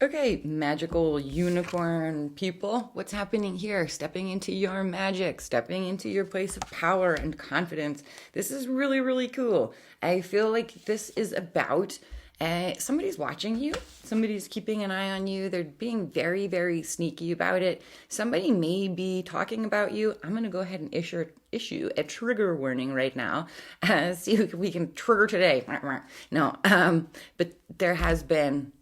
Okay, magical unicorn people, what's happening here? Stepping into your magic, stepping into your place of power and confidence. This is really, really cool. I feel like this is about somebody's watching you, somebody's keeping an eye on you. They're being very, very sneaky about it. Somebody may be talking about you. I'm going to go ahead and issue a trigger warning right now. See who we can trigger today. No, but there has been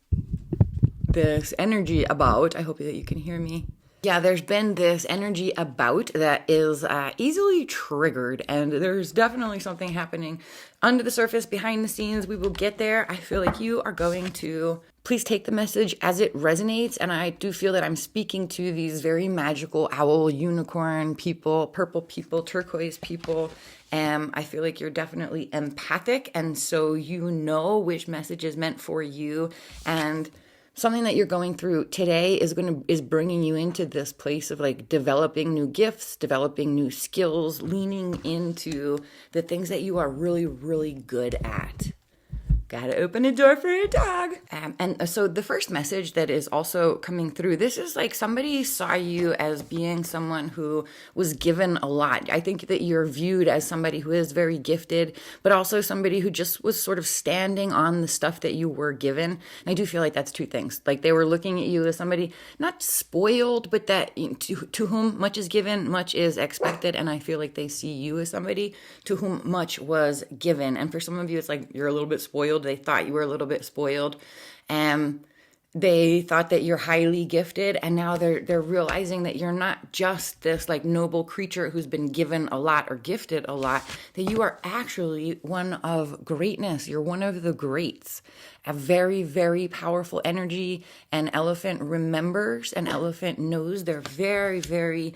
this energy about, I hope that you can hear me. Yeah, there's been this energy about that is easily triggered, and there's definitely something happening under the surface, behind the scenes. We will get there. I feel like you are going to please take the message as it resonates, and I do feel that I'm speaking to these very magical owl, unicorn people, purple people, turquoise people. I feel like you're definitely empathic, and so you know which message is meant for you, and something that you're going through today is bringing you into this place of like developing new gifts, developing new skills, leaning into the things that you are really, really good at. Gotta open a door for a dog. And so the first message that is also coming through, this is like somebody saw you as being someone who was given a lot. I think that you're viewed as somebody who is very gifted, but also somebody who just was sort of standing on the stuff that you were given. And I do feel like that's two things. Like they were looking at you as somebody not spoiled, but that to whom much is given, much is expected. And I feel like they see you as somebody to whom much was given. And for some of you, it's like you're a little bit spoiled. They thought you were a little bit spoiled. They thought that you're highly gifted, and now they're realizing that you're not just this like noble creature who's been given a lot or gifted a lot, that you are actually one of greatness. You're one of the greats. A very, very powerful energy. An elephant remembers, an elephant knows. They're very, very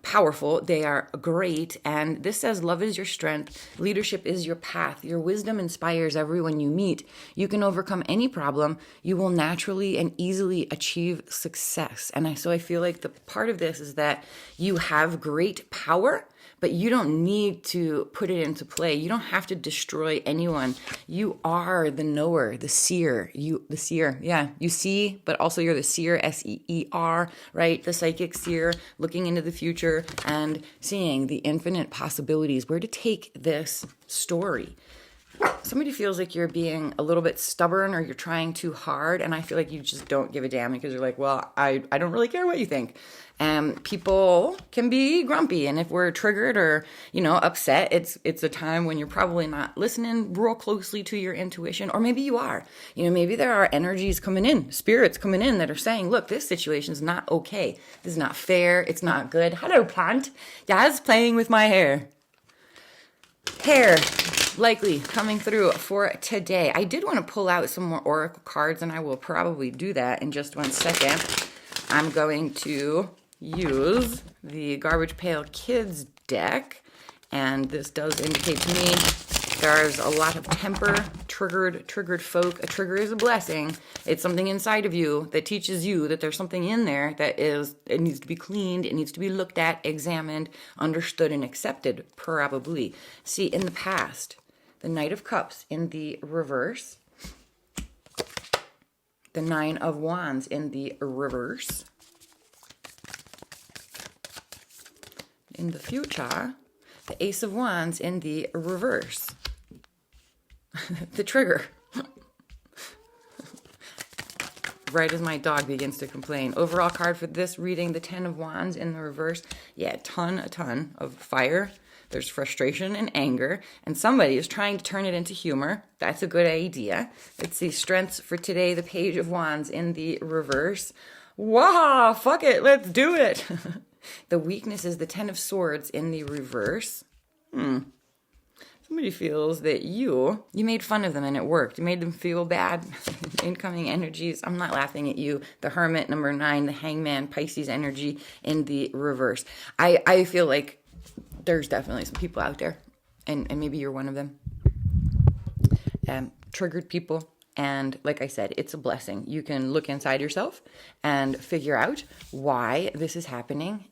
powerful. They are great. And this says love is your strength. Leadership is your path. Your wisdom inspires everyone you meet. You can overcome any problem. You will naturally and easily achieve success. And so I feel like the part of this is that you have great power, but you don't need to put it into play. You don't have to destroy anyone. You are the knower, the seer. You see, but also you're the seer, S-E-E-R, right? The psychic seer, looking into the future and seeing the infinite possibilities, where to take this story. Somebody feels like you're being a little bit stubborn or you're trying too hard, and I feel like you just don't give a damn because you're like, well, I don't really care what you think. People can be grumpy, and if we're triggered or, upset, it's a time when you're probably not listening real closely to your intuition, or maybe you are. Maybe there are energies coming in, spirits coming in that are saying, look, this situation is not okay. This is not fair. It's not good. Hello, plant. Dad's playing with my hair. Hair. Likely coming through for today. I did want to pull out some more oracle cards, and I will probably do that in just 1 second. I'm going to use the Garbage Pail Kids deck, and this does indicate to me there's a lot of temper, triggered folk. A trigger is a blessing. It's something inside of you that teaches you that there's something in there it needs to be cleaned, it needs to be looked at, examined, understood, and accepted, probably. See, in the past, the Knight of Cups in the reverse, the Nine of Wands in the reverse. In the future, the Ace of Wands in the reverse. The trigger. Right as my dog begins to complain. Overall card for this reading, the Ten of Wands in the reverse. Yeah, a ton of fire. There's frustration and anger, and somebody is trying to turn it into humor. That's a good idea. Let's see, strengths for today, the Page of Wands in the reverse. Wow, fuck it, let's do it. The weakness is the Ten of Swords in the reverse. Somebody feels that you made fun of them and it worked. You made them feel bad. Incoming energies. I'm not laughing at you. The Hermit, number 9, the Hangman, Pisces energy in the reverse. I feel like there's definitely some people out there, and maybe you're one of them. Triggered people. And like I said, it's a blessing. You can look inside yourself and figure out why this is happening.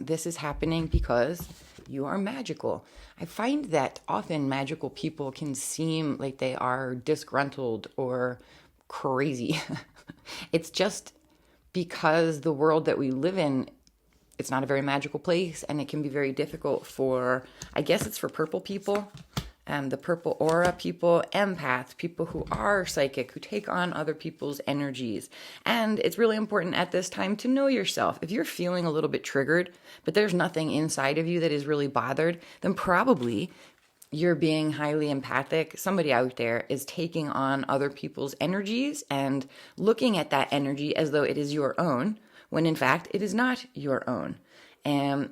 This is happening because you are magical. I find that often magical people can seem like they are disgruntled or crazy. It's just because the world that we live in, it's not a very magical place, and it can be very difficult for, I guess it's for purple people, the purple aura people, empaths, people who are psychic, who take on other people's energies. And it's really important at this time to know yourself. If you're feeling a little bit triggered, but there's nothing inside of you that is really bothered, then probably you're being highly empathic. Somebody out there is taking on other people's energies and looking at that energy as though it is your own, when in fact it is not your own. And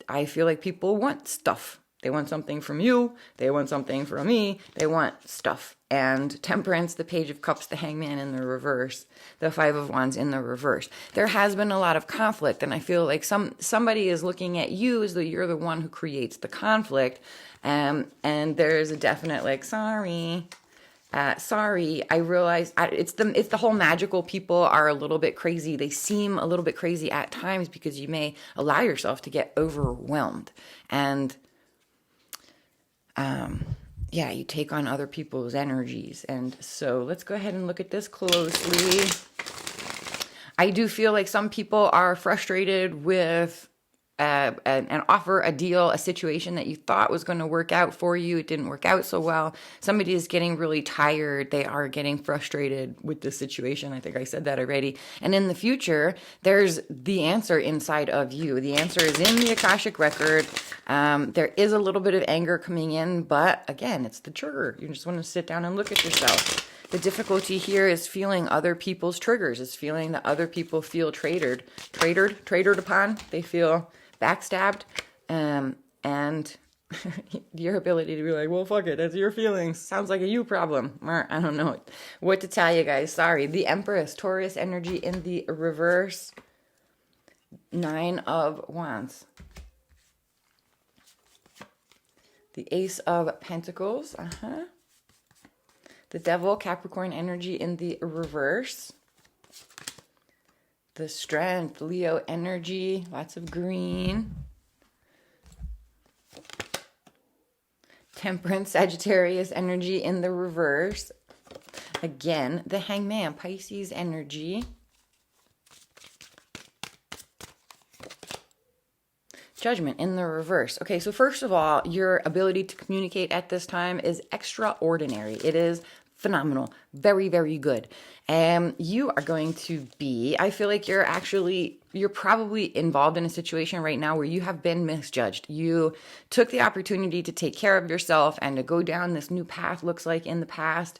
I feel like people want stuff. They want something from you. They want something from me. They want stuff. And Temperance, the Page of Cups, the Hangman in the reverse, the Five of Wands in the reverse. There has been a lot of conflict, and I feel like somebody is looking at you as though you're the one who creates the conflict. And there's a definite like, sorry, I realize it's the whole magical people are a little bit crazy. They seem a little bit crazy at times because you may allow yourself to get overwhelmed. And yeah, you take on other people's energies. And so let's go ahead and look at this closely. I do feel like some people are frustrated with an offer, a deal, a situation that you thought was going to work out for you. It didn't work out so well. Somebody is getting really tired. They are getting frustrated with the situation. I think I said that already. And in the future, there's the answer inside of you. The answer is in the Akashic record. There is a little bit of anger coming in, but again, it's the trigger. You just want to sit down and look at yourself. The here is feeling other people's triggers. It's feeling that other people feel traitored upon. They feel backstabbed, and your ability to be like, well, fuck it, that's your feelings. Sounds like a you problem. I don't know what to tell you guys. Sorry. The Empress, Taurus energy in the reverse. 9 of Wands. The Ace of Pentacles. The Devil, Capricorn energy in the reverse. The Strength, Leo energy, lots of green. Temperance, Sagittarius energy in the reverse. Again, the Hangman, Pisces energy. Judgment in the reverse. Okay, so first of all, your ability to communicate at this time is extraordinary. It is phenomenal. Very, very good. You are going to be, I feel like you're probably involved in a situation right now where you have been misjudged. You took the opportunity to take care of yourself and to go down this new path, looks like in the past,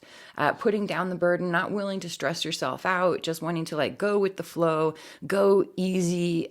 putting down the burden, not willing to stress yourself out, just wanting to like go with the flow, go easy,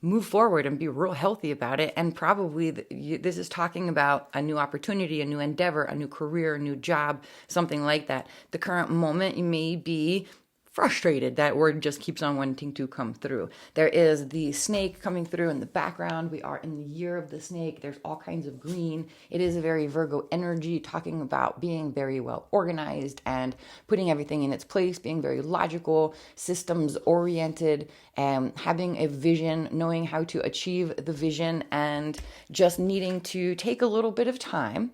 move forward and be real healthy about it. And probably this is talking about a new opportunity, a new endeavor, a new career, a new job, something like that. The current moment, you may be frustrated. That word just keeps on wanting to come through. There is the snake coming through in the background. We are in the year of the snake. There's all kinds of green. It is a very Virgo energy, talking about being very well organized and putting everything in its place, being very logical, systems oriented, having a vision, knowing how to achieve the vision, and just needing to take a little bit of time.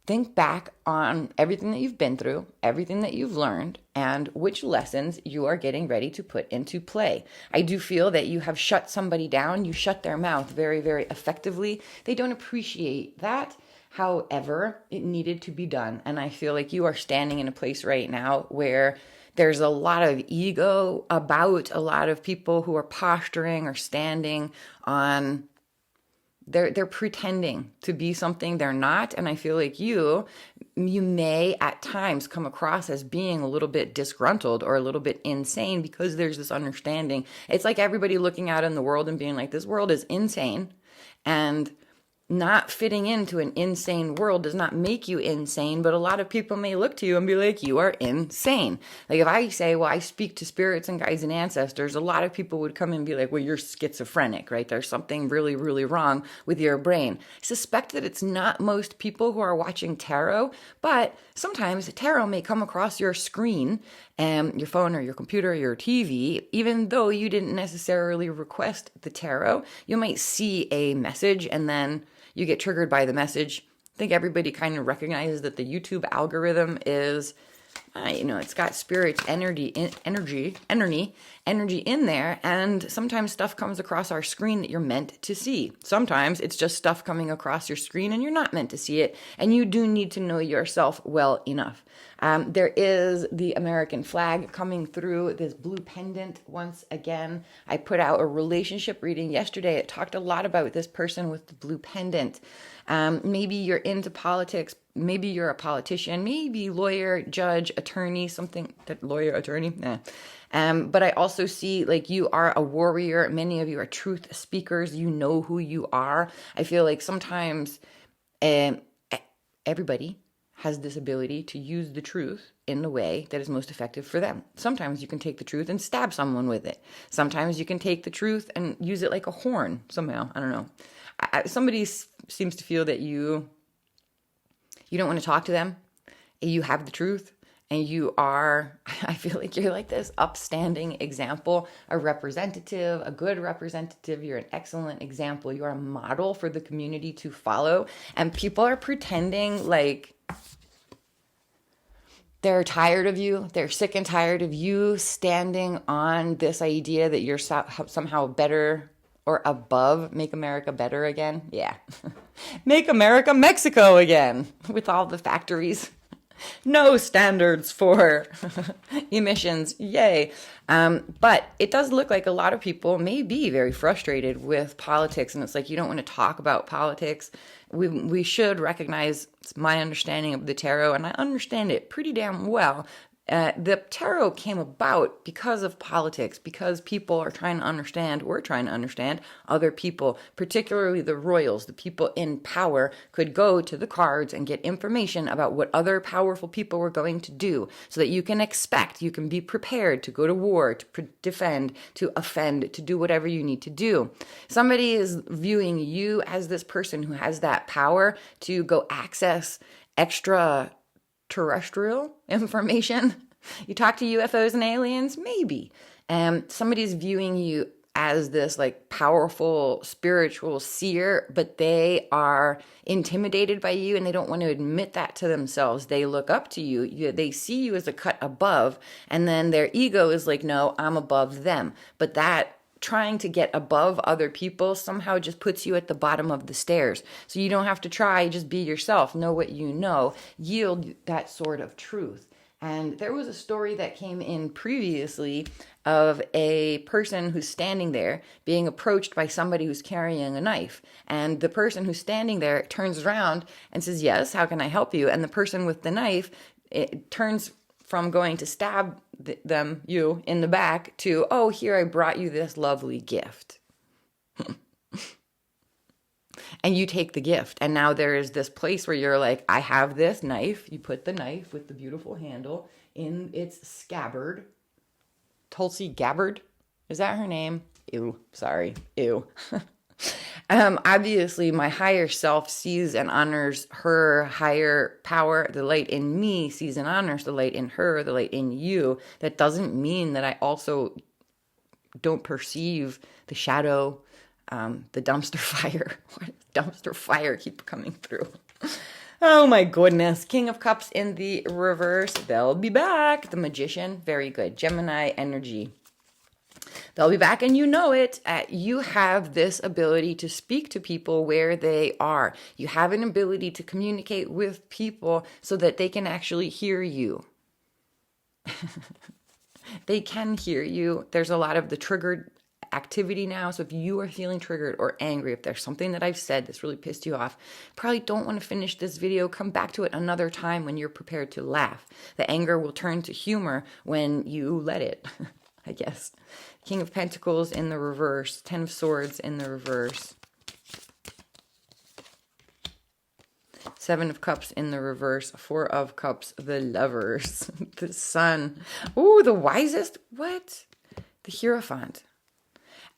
Think back on everything that you've been through, everything that you've learned, and which lessons you are getting ready to put into play. I do feel that you have shut somebody down. You shut their mouth very, very effectively. They don't appreciate that. However, it needed to be done. And I feel like you are standing in a place right now where there's a lot of ego about a lot of people who are posturing or standing on. They're pretending to be something they're not. And I feel like you may at times come across as being a little bit disgruntled or a little bit insane because there's this understanding. It's like everybody looking out in the world and being like, this world is insane. And not fitting into an insane world does not make you insane, but a lot of people may look to you and be like, you are insane. Like if I say, well, I speak to spirits and guides and ancestors, a lot of people would come and be like, well, you're schizophrenic, right? There's something really, really wrong with your brain. I suspect that it's not most people who are watching tarot, but sometimes tarot may come across your screen, your phone or your computer or your TV, even though you didn't necessarily request the tarot. You might see a message and then you get triggered by the message. I think everybody kind of recognizes that the YouTube algorithm is It's got spirit energy in there. And sometimes stuff comes across our screen that you're meant to see. Sometimes it's just stuff coming across your screen and you're not meant to see it. And you do need to know yourself well enough. There is the American flag coming through, this blue pendant once again. I put out a relationship reading yesterday. It talked a lot about this person with the blue pendant. Maybe you're into politics. Maybe you're a politician, maybe lawyer, judge, attorney, something that lawyer, attorney. Nah. But I also see like you are a warrior. Many of you are truth speakers. You know who you are. I feel like sometimes everybody has this ability to use the truth in the way that is most effective for them. Sometimes you can take the truth and stab someone with it. Sometimes you can take the truth and use it like a horn somehow. I don't know. Somebody seems to feel that you don't want to talk to them. You have the truth. And I feel like you're like this upstanding example, a representative, a good representative. You're an excellent example. You're a model for the community to follow. And people are pretending like they're tired of you. They're sick and tired of you standing on this idea that you're somehow better or above. Make America better again. Yeah. Make America Mexico again with all the factories. No standards for emissions. Yay. But it does look like a lot of people may be very frustrated with politics. And it's like, you don't want to talk about politics. We should recognize my understanding of the tarot, and I understand it pretty damn well. The tarot came about because of politics, because people are trying to understand, we're trying to understand other people, particularly the royals, the people in power, could go to the cards and get information about what other powerful people were going to do so that you can be prepared to go to war, to defend, to offend, to do whatever you need to do. Somebody is viewing you as this person who has that power to go access extra terrestrial information. You talk to UFOs and aliens, maybe. Somebody's viewing you as this like powerful spiritual seer, but they are intimidated by you and they don't want to admit that to themselves. They look up to you. They see you as a cut above, and then their ego is like, no, I'm above them. But that trying to get above other people somehow just puts you at the bottom of the stairs. So you don't have to try, just be yourself, know what you know, yield that sort of truth. And there was a story that came in previously of a person who's standing there being approached by somebody who's carrying a knife. And the person who's standing there turns around and says, yes, how can I help you? And the person with the knife, it turns from going to stab you in the back to, oh, here, I brought you this lovely gift. And you take the gift. And now there is this place where you're like, I have this knife. You put the knife with the beautiful handle in its scabbard. Tulsi Gabbard? Is that her name? Ew, sorry. Ew. Obviously, my higher self sees and honors her higher power. The light in me sees and honors the light in her, the light in you. That doesn't mean that I also don't perceive the shadow, the dumpster fire. Dumpster fire keep coming through. Oh my goodness. King of Cups in the reverse. They'll be back. The Magician. Very good. Gemini energy. They'll be back, and you know it. You have this ability to speak to people where they are. You have an ability to communicate with people so that they can actually hear you. They can hear you. There's a lot of the triggered activity now. So if you are feeling triggered or angry, if there's something that I've said that's really pissed you off, probably don't want to finish this video. Come back to it another time when you're prepared to laugh. The anger will turn to humor when you let it, I guess. King of Pentacles in the reverse. 10 of Swords in the reverse. 7 of Cups in the reverse. 4 of Cups, the Lovers. The Sun. Ooh, the Wisest. What? The Hierophant.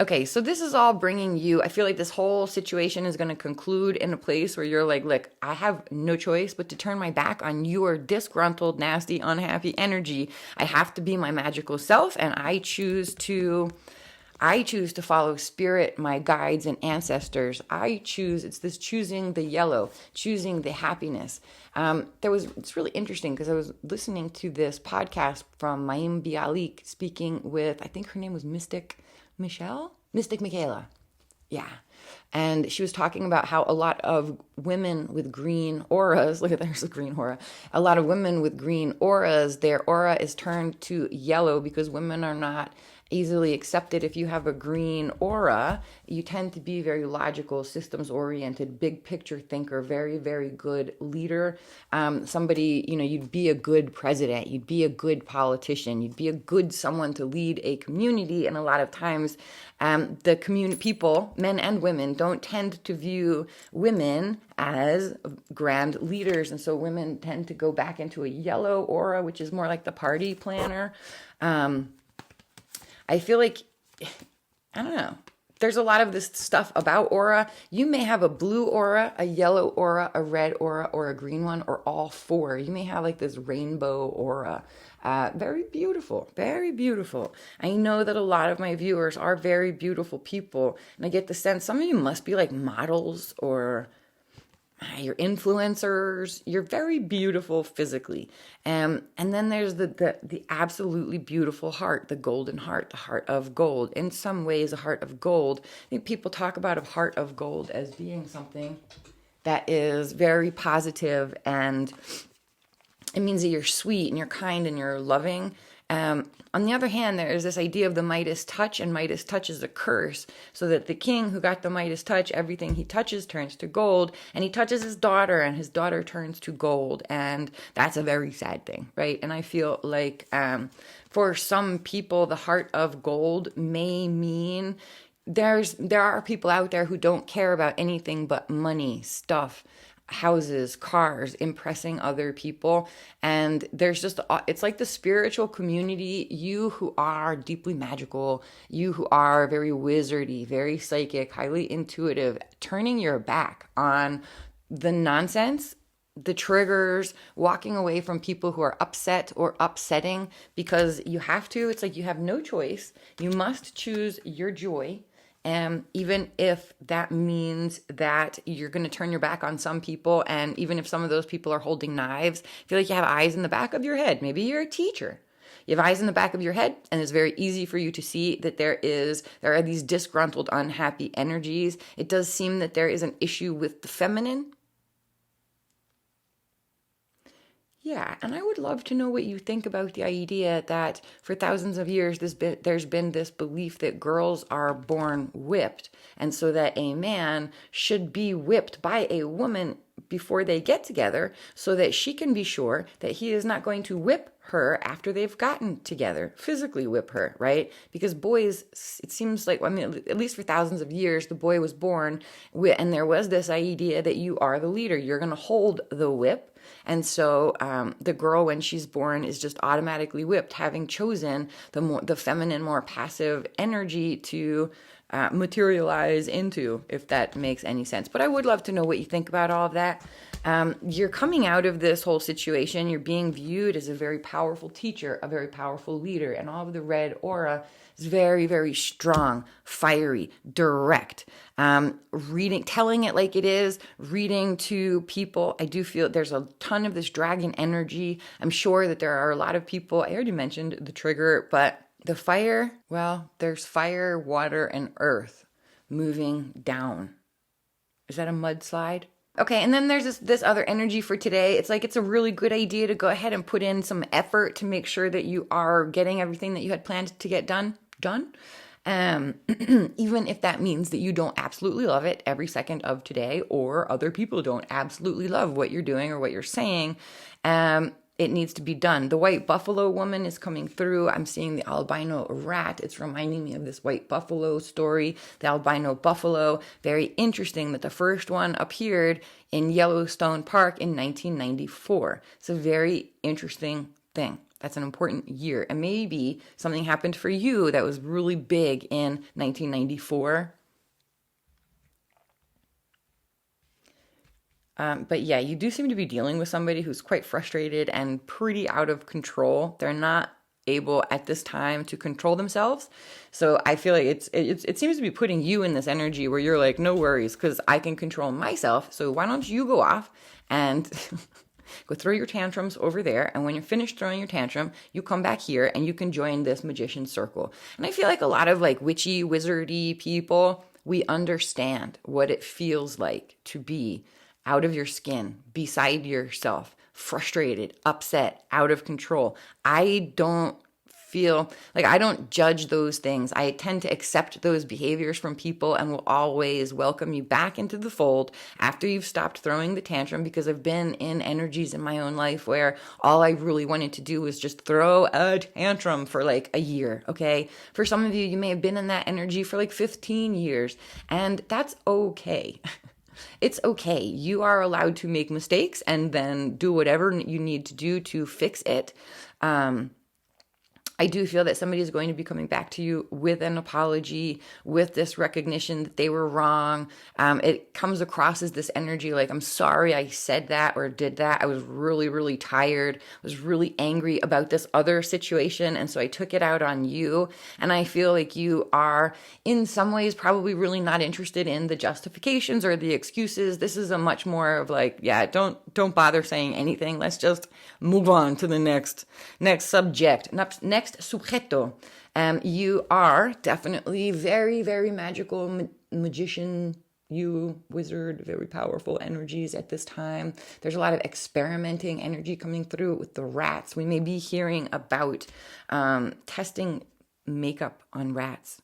Okay, so this is all bringing you, I feel like this whole situation is going to conclude in a place where you're like, look, I have no choice but to turn my back on your disgruntled, nasty, unhappy energy. I have to be my magical self, and I choose to I choose to follow spirit, my guides and ancestors. It's this choosing the yellow, choosing the happiness. It's really interesting because I was listening to this podcast from Mayim Bialik speaking with, I think her name was Mystic Michaela. Yeah. And she was talking about how a lot of women with green auras, look at there's a green aura. A lot of women with green auras, their aura is turned to yellow because women are not easily accepted. If you have a green aura, you tend to be very logical, systems oriented, big picture thinker, very, very good leader. Somebody, you'd be a good president, you'd be a good politician, you'd be a good someone to lead a community. And a lot of times, the community people, men and women, don't tend to view women as grand leaders. And so women tend to go back into a yellow aura, which is more like the party planner. I feel like, I don't know, there's a lot of this stuff about aura. You may have a blue aura, a yellow aura, a red aura, or a green one, or all four. You may have like this rainbow aura. Very beautiful, very beautiful. I know that a lot of my viewers are very beautiful people, and I get the sense some of you must be like models or you're influencers. You're very beautiful physically. And then there's the absolutely beautiful heart, the golden heart, the heart of gold. In some ways, a heart of gold, I think people talk about a heart of gold as being something that is very positive, and it means that you're sweet and you're kind and you're loving. On the other hand, there is this idea of the Midas touch, and Midas touch is a curse, so that the king who got the Midas touch, everything he touches turns to gold, and he touches his daughter, and his daughter turns to gold, and that's a very sad thing, right? And I feel like for some people, the heart of gold may mean there are people out there who don't care about anything but money, stuff, houses, cars, impressing other people. And it's like the spiritual community, you who are deeply magical, you who are very wizardy, very psychic, highly intuitive, turning your back on the nonsense, the triggers, walking away from people who are upset or upsetting because you have to. It's like you have no choice. You must choose your joy. Even if that means that you're going to turn your back on some people, and even if some of those people are holding knives, I feel like you have eyes in the back of your head. Maybe you're a teacher. You have eyes in the back of your head, and it's very easy for you to see that there are these disgruntled, unhappy energies. It does seem that there is an issue with the feminine. Yeah, and I would love to know what you think about the idea that for thousands of years there's been this belief that girls are born whipped, and so that a man should be whipped by a woman before they get together so that she can be sure that he is not going to whip her after they've gotten together, physically whip her, right? Because boys, it seems like, at least for thousands of years, the boy was born and there was this idea that you are the leader. You're going to hold the whip. And so the girl, when she's born, is just automatically whipped, having chosen the feminine, more passive energy to materialize into, if that makes any sense. But I would love to know what you think about all of that. You're coming out of this whole situation. You're being viewed as a very powerful teacher, a very powerful leader, and all of the red aura is very, very strong, fiery, direct. Telling it like it is, reading to people. I do feel there's a ton of this dragon energy. I'm sure that there are a lot of people. I already mentioned the trigger, but the fire, well, there's fire, water, and earth moving down. Is that a mudslide? Okay, and then there's this other energy for today. It's like it's a really good idea to go ahead and put in some effort to make sure that you are getting everything that you had planned to get done. Even if that means that you don't absolutely love it every second of today, or other people don't absolutely love what you're doing or what you're saying. It needs to be done. The white buffalo woman is coming through. I'm seeing the albino rat. It's reminding me of this white buffalo story. The albino buffalo, very interesting that the first one appeared in Yellowstone Park in 1994. It's a very interesting thing. That's an important year. And maybe something happened for you that was really big in 1994. But yeah, you do seem to be dealing with somebody who's quite frustrated and pretty out of control. They're not able at this time to control themselves. So I feel like it seems to be putting you in this energy where you're like, no worries, because I can control myself. So why don't you go off and go throw your tantrums over there, and when you're finished throwing your tantrum, you come back here and you can join this magician circle. And I feel like a lot of like witchy, wizardy people, we understand what it feels like to be out of your skin, beside yourself, frustrated, upset, out of control. I don't feel like, I don't judge those things. I tend to accept those behaviors from people and will always welcome you back into the fold after you've stopped throwing the tantrum, because I've been in energies in my own life where all I really wanted to do was just throw a tantrum for like a year, okay? For some of you, you may have been in that energy for like 15 years, and that's okay. It's okay. You are allowed to make mistakes and then do whatever you need to do to fix it. I do feel that somebody is going to be coming back to you with an apology, with this recognition that they were wrong. It comes across as this energy like, I'm sorry I said that or did that. I was really, really tired. I was really angry about this other situation, and so I took it out on you. And I feel like you are, in some ways, probably really not interested in the justifications or the excuses. This is a much more of like, yeah, don't bother saying anything. Let's just move on to the next subject. Next sujeto. You are definitely very, very magical magician, you wizard, very powerful energies at this time. There's a lot of experimenting energy coming through with the rats. We may be hearing about testing makeup on rats.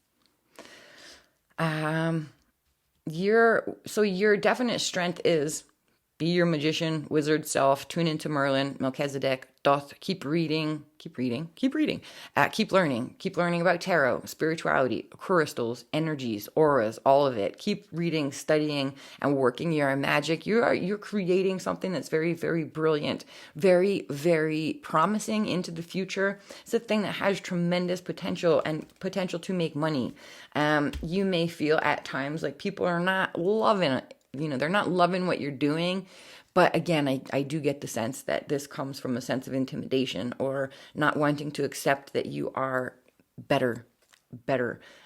Your definite strength is be your magician, wizard self, tune into Merlin, Melchizedek, Thoth, keep reading, keep learning about tarot, spirituality, crystals, energies, auras, all of it. Keep reading, studying, and working your magic. You're creating something that's very, very brilliant, very, very promising into the future. It's a thing that has tremendous potential and potential to make money. You may feel at times like people are not loving it. They're not loving what you're doing. But again, I do get the sense that this comes from a sense of intimidation or not wanting to accept that you are better.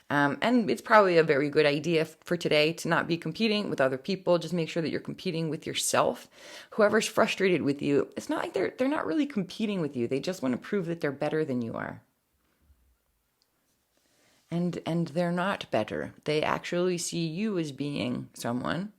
And it's probably a very good idea for today to not be competing with other people. Just make sure that you're competing with yourself. Whoever's frustrated with you, it's not like they're not really competing with you. They just want to prove that they're better than you are. And they're not better. They actually see you as being someone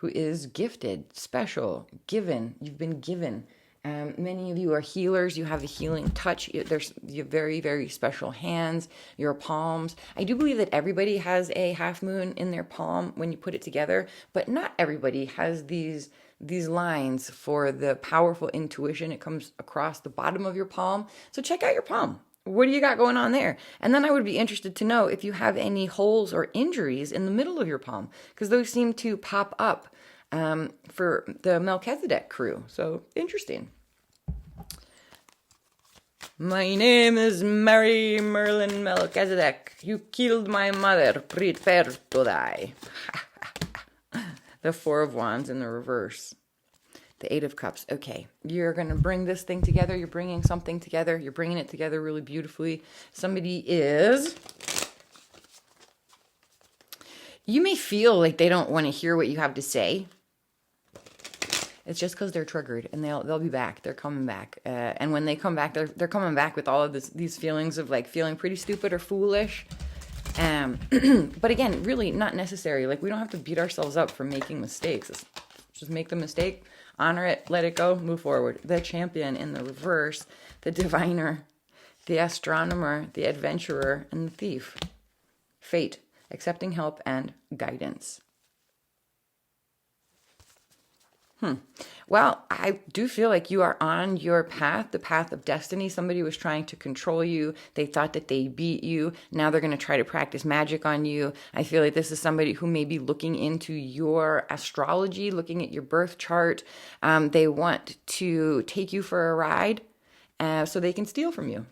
who is gifted, special, given. You've been given. Many of you are healers. You have a healing touch. You have very, very special hands, your palms. I do believe that everybody has a half moon in their palm when you put it together, but not everybody has these lines for the powerful intuition. It comes across the bottom of your palm. So check out your palm. What do you got going on there? And then I would be interested to know if you have any holes or injuries in the middle of your palm, because those seem to pop up for the Melchizedek crew. So interesting. My name is Mary Merlin Melchizedek. You killed my mother. Prepare to die. The Four of Wands in the reverse. The Eight of Cups. Okay, you're going to bring this thing together. You're bringing something together. You're bringing it together really beautifully. Somebody is... You may feel like they don't want to hear what you have to say. It's just because they're triggered, and they'll be back. They're coming back. And when they come back, they're coming back with all of these feelings of like feeling pretty stupid or foolish. But again, really not necessary. Like, we don't have to beat ourselves up for making mistakes. Just make the mistake. Honor it, let it go, move forward. The Champion in the reverse, the Diviner, the Astronomer, the Adventurer, and the Thief. Fate, accepting help and guidance. Well, I do feel like you are on your path, the path of destiny. Somebody was trying to control you. They thought that they beat you. Now they're going to try to practice magic on you. I feel like this is somebody who may be looking into your astrology, looking at your birth chart. They want to take you for a ride so they can steal from you.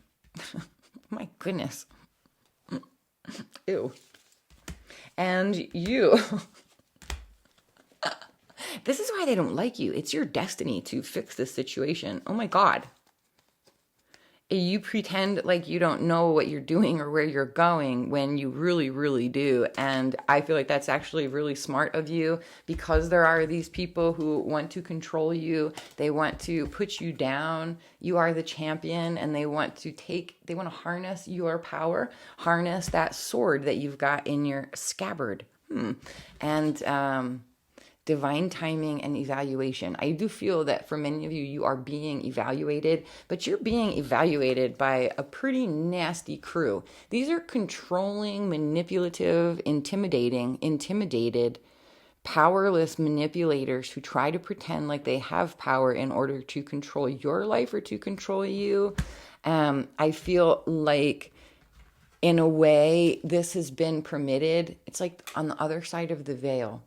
My goodness. Ew. And you... This is why they don't like you. It's your destiny to fix this situation. Oh my God. You pretend like you don't know what you're doing or where you're going when you really, really do. And I feel like that's actually really smart of you, because there are these people who want to control you. They want to put you down. You are the champion, and they want to harness your power, harness that sword that you've got in your scabbard. And divine timing and evaluation. I do feel that for many of you, you are being evaluated, but you're being evaluated by a pretty nasty crew. These are controlling, manipulative, intimidated, powerless manipulators who try to pretend like they have power in order to control your life or to control you. I feel like, in a way, this has been permitted. It's like on the other side of the veil.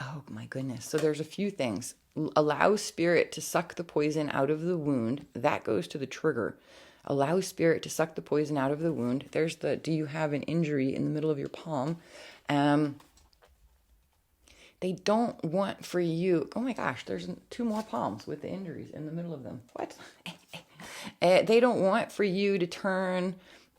Oh my goodness. So there's a few things. Allow spirit to suck the poison out of the wound. That goes to the trigger. Allow spirit to suck the poison out of the wound. There's the, do you have an injury in the middle of your palm? They don't want for you, oh my gosh, there's 2 more palms with the injuries in the middle of them. What? They don't want for you to turn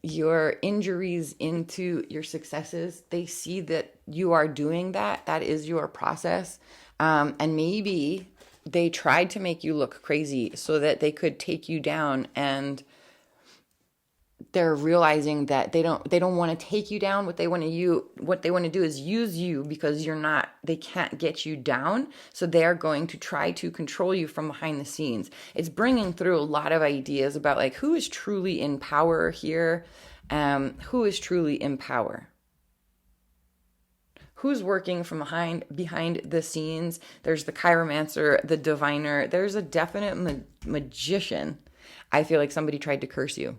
your injuries into your successes. They see that you are doing that. That is your process. And maybe they tried to make you look crazy so that they could take you down, and they're realizing that they don't want to take you down. What they want to do is use you, because they can't get you down. So they are going to try to control you from behind the scenes. It's bringing through a lot of ideas about like who is truly in power here. Who is truly in power? Who's working from behind the scenes? There's the chiromancer, the diviner. There's a definite magician. I feel like somebody tried to curse you.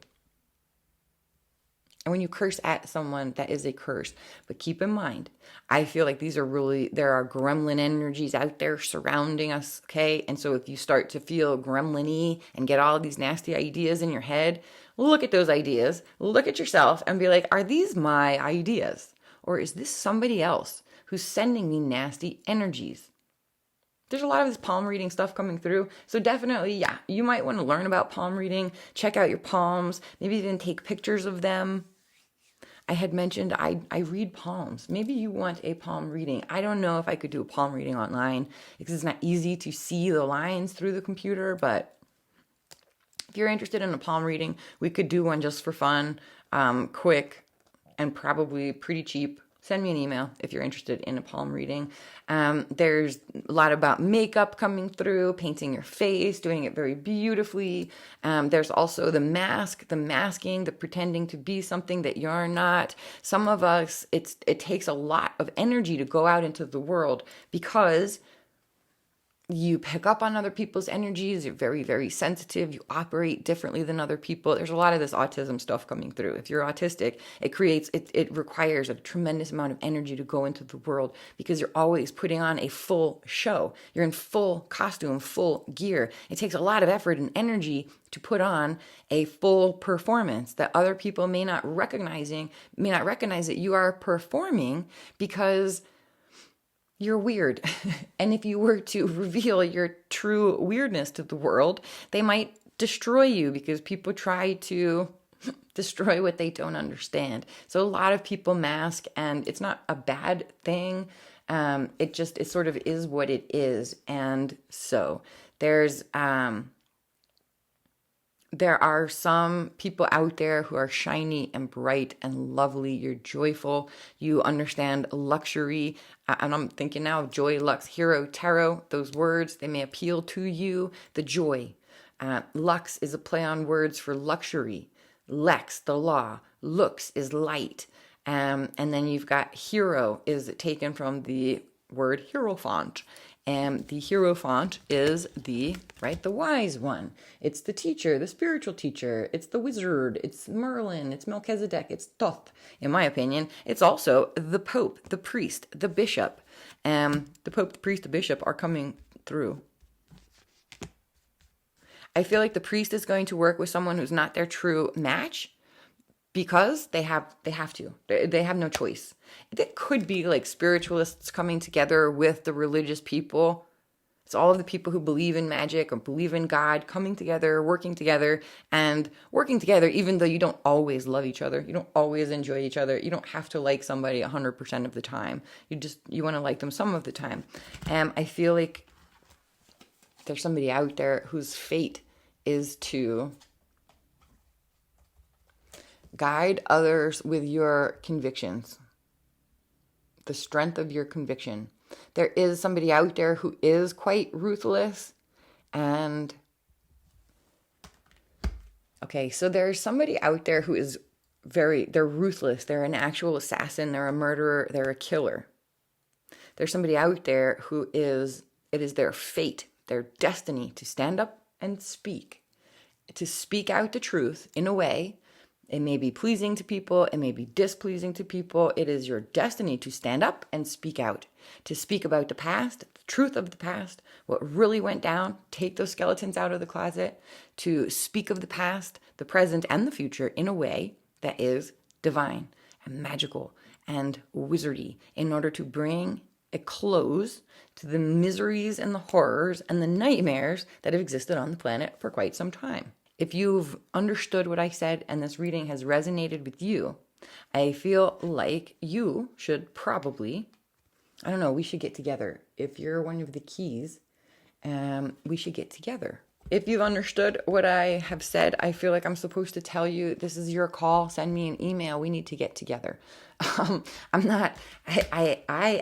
And when you curse at someone, that is a curse. But keep in mind, I feel like there are gremlin energies out there surrounding us, okay? And so if you start to feel gremlin-y and get all of these nasty ideas in your head, look at those ideas, look at yourself and be like, are these my ideas? Or is this somebody else who's sending me nasty energies? There's a lot of this palm reading stuff coming through. So definitely, yeah, you might want to learn about palm reading. Check out your palms. Maybe even take pictures of them. I had mentioned I read palms. Maybe you want a palm reading. I don't know if I could do a palm reading online because it's not easy to see the lines through the computer. But if you're interested in a palm reading, we could do one just for fun, quick, and probably pretty cheap. Send me an email if you're interested in a palm reading. There's a lot about makeup coming through, painting your face, doing it very beautifully. There's also the mask, the masking, the pretending to be something that you're not. Some of us, it takes a lot of energy to go out into the world because you pick up on other people's energies. You're very, very sensitive. You operate differently than other people. There's a lot of this autism stuff coming through. If you're autistic, it requires a tremendous amount of energy to go into the world because you're always putting on a full show. You're in full costume, full gear. It takes a lot of effort and energy to put on a full performance that other people may not recognize that you are performing because you're weird. And if you were to reveal your true weirdness to the world, they might destroy you because people try to destroy what they don't understand. So a lot of people mask, and it's not a bad thing. It sort of is what it is. And so there are some people out there who are shiny and bright and lovely. You're joyful. You understand luxury. And I'm thinking now of Joy Luxe Hiero Tarot. Those words, they may appeal to you. The joy. Lux is a play on words for luxury. Lex, the law. Lux is light. And then you've got hero is taken from the word hierophant. And the hierophant is the wise one. It's the teacher, the spiritual teacher. It's the wizard. It's Merlin. It's Melchizedek. It's Thoth, in my opinion. It's also the Pope, the priest, the bishop. The Pope, the priest, the bishop are coming through. I feel like the priest is going to work with someone who's not their true match because they have to. They have no choice. It could be like spiritualists coming together with the religious people. It's all of the people who believe in magic or believe in God coming together, working together, even though you don't always love each other. You don't always enjoy each other. You don't have to like somebody 100% of the time. You want to like them some of the time. And I feel like there's somebody out there whose fate is to guide others with your convictions, the strength of your conviction. There is somebody out there who is quite ruthless. And okay, so there's somebody out there who is they're ruthless. They're an actual assassin. They're a murderer. They're a killer. There's somebody out there who it is their fate, their destiny to stand up and speak, to speak out the truth in a way. It may be pleasing to people. It may be displeasing to people. It is your destiny to stand up and speak out, to speak about the past, the truth of the past, what really went down, take those skeletons out of the closet, to speak of the past, the present, and the future in a way that is divine and magical and wizardy, in order to bring a close to the miseries and the horrors and the nightmares that have existed on the planet for quite some time. If you've understood what I said and this reading has resonated with you, I feel like you should probably, I don't know, we should get together. If you're one of the keys, we should get together. If you've understood what I have said, I feel like I'm supposed to tell you, this is your call, send me an email, we need to get together. I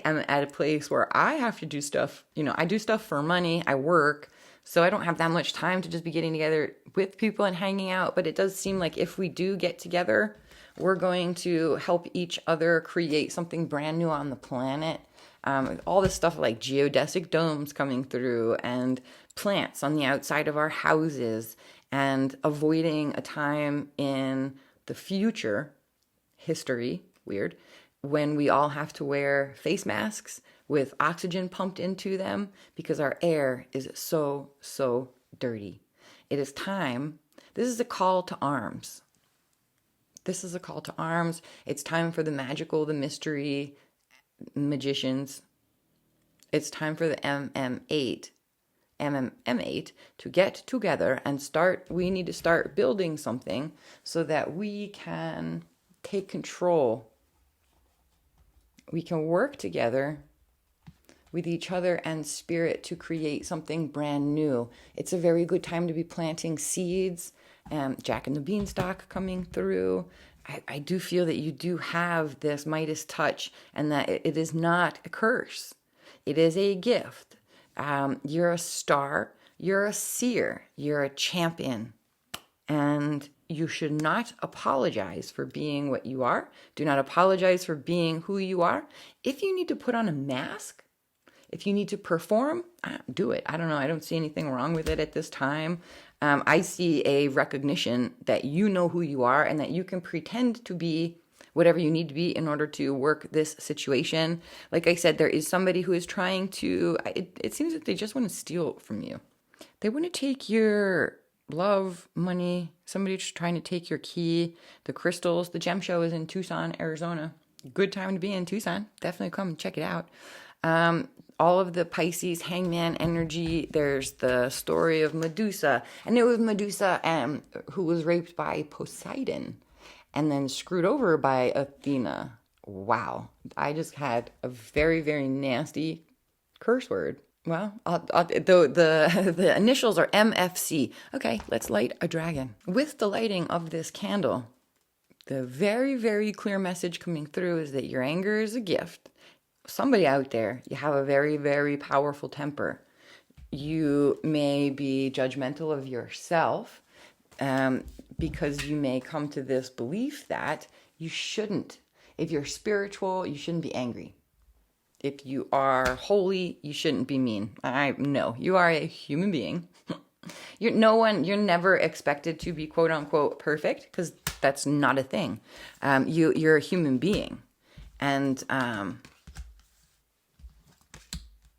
am at a place where I have to do stuff, I do stuff for money, I work, so I don't have that much time to just be getting together with people and hanging out. But it does seem like if we do get together, we're going to help each other create something brand new on the planet. All this stuff like geodesic domes coming through and plants on the outside of our houses, and avoiding a time in the future, history, weird, when we all have to wear face masks with oxygen pumped into them because our air is so, so dirty. It is time. This is a call to arms. This is a call to arms. It's time for the magical, the mystery magicians. It's time for the MM8 to get together and we need to start building something so that we can take control. We can work together with each other and spirit to create something brand new. It's a very good time to be planting seeds. Jack and the Beanstalk coming through. I do feel that you do have this Midas touch, and that it is not a curse. It is a gift. You're a star. You're a seer. You're a champion. And you should not apologize for being what you are. Do not apologize for being who you are. If you need to put on a mask, if you need to perform, do it. I don't know. I don't see anything wrong with it at this time. I see a recognition that you know who you are and that you can pretend to be whatever you need to be in order to work this situation. Like I said, there is somebody who is trying to, it seems that they just want to steal from you. They want to take your love, money, somebody just trying to take your key, the crystals. The gem show is in Tucson, Arizona. Good time to be in Tucson. Definitely come and check it out. All of the Pisces hangman energy. There's the story of Medusa. And it was Medusa who was raped by Poseidon and then screwed over by Athena. Wow. I just had a very, very nasty curse word. Well, the initials are MFC. Okay, let's light a dragon. With the lighting of this candle, the very, very clear message coming through is that your anger is a gift. Somebody out there, you have a very, very powerful temper. You may be judgmental of yourself because you may come to this belief that you shouldn't. If you're spiritual, you shouldn't be angry. If you are holy, you shouldn't be mean. No, you are a human being. You're never expected to be quote unquote perfect, because that's not a thing. You're a human being. And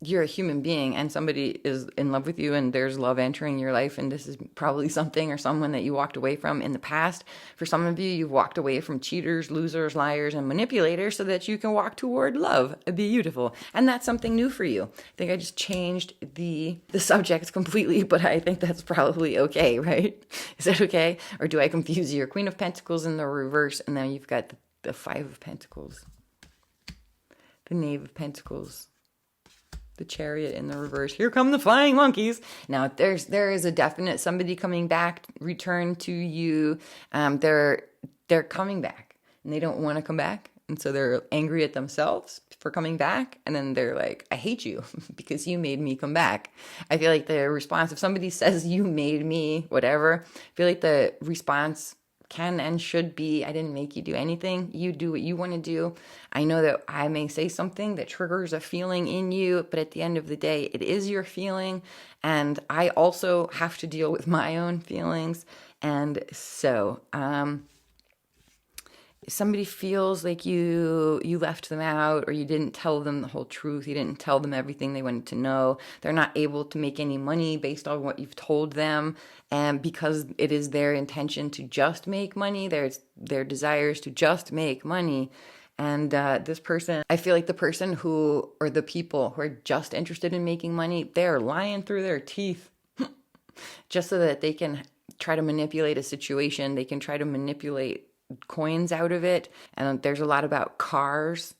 you're a human being and somebody is in love with you and there's love entering your life, and this is probably something or someone that you walked away from in the past. For some of you, you've walked away from cheaters, losers, liars, and manipulators so that you can walk toward love. Beautiful. And that's something new for you. I think I just changed the subject completely, but I think that's probably okay, right? Is that okay? Or do I confuse your Queen of Pentacles in the reverse, and then you've got the Five of Pentacles, the Knave of Pentacles, the Chariot in the reverse. Here come the flying monkeys. Now, there is a definite somebody coming back, return to you. They're coming back, and they don't want to come back, and so they're angry at themselves for coming back, and then they're like, I hate you because you made me come back. I feel like the response, if somebody says you made me whatever, I feel like the response can and should be, I didn't make you do anything. You do what you want to do. I know that I may say something that triggers a feeling in you, but at the end of the day, it is your feeling. And I also have to deal with my own feelings. And so, if somebody feels like you left them out, or you didn't tell them the whole truth, you didn't tell them everything they wanted to know, they're not able to make any money based on what you've told them, and because it is their intention to just make money, their desires to just make money. And this person, I feel like the person who, or the people who are just interested in making money, they're lying through their teeth just so that they can try to manipulate a situation. They can try to manipulate coins out of it. And there's a lot about cars.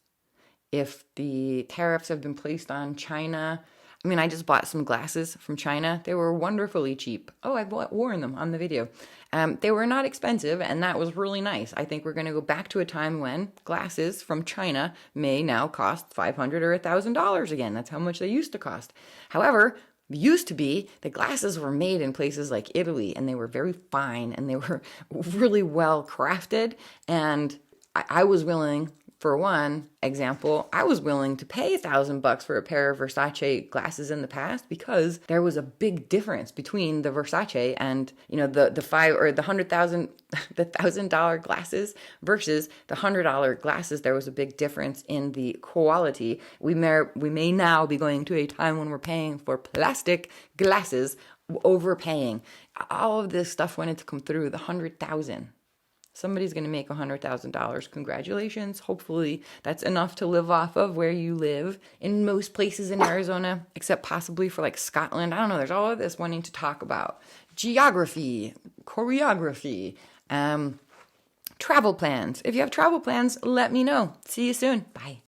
If the tariffs have been placed on China, I mean, I just bought some glasses from China. They were wonderfully cheap. Oh, I've worn them on the video. They were not expensive, and that was really nice. I think we're going to go back to a time when glasses from China may now cost $500 or $1,000 again. That's how much they used to cost. However, used to be the glasses were made in places like Italy, and they were very fine, and they were really well crafted. And I was willing, for one example, I was willing to pay $1,000 for a pair of Versace glasses in the past, because there was a big difference between the Versace and, you know, the $1,000 glasses versus the $100 glasses. There was a big difference in the quality. We may now be going to a time when we're paying for plastic glasses, overpaying. All of this stuff wanted to come through. The 100,000. Somebody's going to make $100,000. Congratulations. Hopefully that's enough to live off of where you live. In most places in Arizona, except possibly for like Scotland. I don't know. There's all of this wanting to talk about geography, choreography, travel plans. If you have travel plans, let me know. See you soon. Bye.